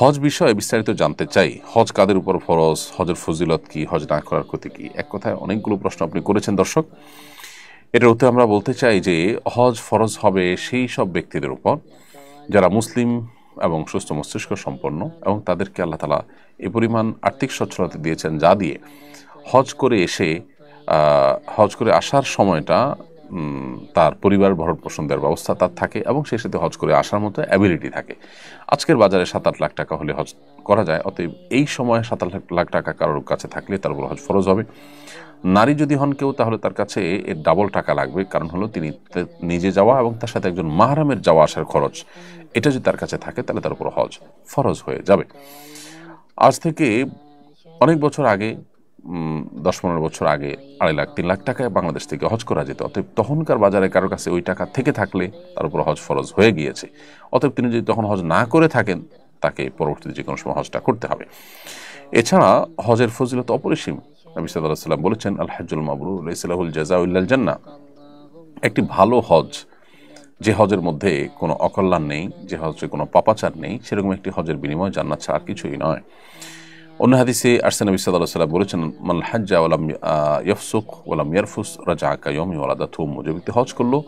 হজ বিষয়ে বিস্তারিত জানতে চাই। হজ কাদের উপর ফরজ, হজের ফজিলত কি, হজ না করার ক্ষতি কি? এক কথায় অনেকগুলো প্রশ্ন আপনি করেছেন দর্শক। এটার উত্তরে আমরা বলতে চাই যে হজ ফরজ হবে সেই সব ব্যক্তিদের উপর যারা মুসলিম এবং সুস্থ মস্তিষ্ক সম্পন্ন, এবং তাদেরকে আল্লাহ তাআলা এ পরিমাণ আর্থিক সচ্ছলতা দিয়েছেন যা দিয়ে হজ করে এসে হজ করে আসার সময়টা তার পরিবার ভরণ পোষণ দেওয়ার ব্যবস্থা তার থাকে, এবং সেই সাথে হজ করে আসার মতো অ্যাবিলিটি থাকে। আজকের বাজারে 7-8 লাখ টাকা হলে হজ করা যায়। অতএব এই সময়ে 7-8 লাখ টাকা কারোর কাছে থাকলে তার উপর হজ ফরজ হবে। নারী যদি হন কেউ, তাহলে তার কাছে এর ডাবল টাকা লাগবে। কারণ হলো তিনি নিজে যাওয়া এবং তার সাথে একজন মাহরামের যাওয়া আসার খরচ, এটা যদি তার কাছে থাকে তাহলে তার উপর হজ ফরজ হয়ে যাবে। আজ থেকে অনেক বছর আগে, 10-15 বছর আগে 2.5 লাখ 3 লাখ টাকায় বাংলাদেশ থেকে হজ করা যেত। অতএব তখনকার বাজারে কারোর কাছে ওই টাকা থেকে থাকলে তার উপর হজ ফরজ হয়ে গিয়েছে। অতএব তিনি যদি তখন হজ না করে থাকেন, তাকে পরবর্তীতে যে কোনো সময় হজটা করতে হবে। এছাড়া হজের ফজিলত অপরিসীম। নবী সাল্লাল্লাহু আলাইহি ওয়াসাল্লাম বলেছেন, আল হাজ্জুল মাবরুর লাইসা লাহুল জাযাউ ইল্লাল জান্নাহ। একটি ভালো হজ, যে হজের মধ্যে কোনো অকল্যাণ নেই, যে হজে কোনো পাপাচার নেই, সেরকম একটি হজের বিনিময় জান্নাত ছাড়া আর কিছুই নয়। অন্য হাদিসে আসছে, নবী সাল্লাল্লাহু আলাইহি ওয়াসাল্লাম বলেছেন, মান হাজ্জা ওয়া লাম ইয়াফসুক ওয়া লাম ইয়ারফুস রাজাআ কায়াউমি ওয়ালাদাতহু উম্মুহু। যে ব্যক্তি হজ করলো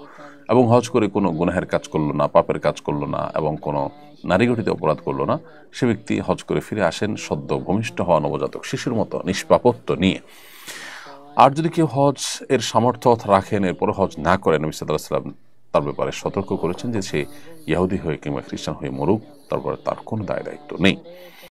এবং হজ করে কোনো গুনাহের কাজ করলো না, পাপের কাজ করলো না, এবং কোনো নারী ঘটিত অপরাধ করলো না, সে ব্যক্তি হজ করে ফিরে আসেন সদ্য ভূমিষ্ঠ হওয়া নবজাতক শিশুর মতো নিষ্পাপত্ব নিয়ে। আর যদি কেউ হজ এর সামর্থ্য রাখেন, এরপরে হজ না করেন, নবী সাল্লাল্লাহু আলাইহি ওয়াসাল্লাম তার ব্যাপারে সতর্ক করেছেন যে সে ইহুদি হয়ে কিংবা খ্রিস্টান হয়ে মরুক, তারপরে তার কোনো দায় দায়িত্ব নেই।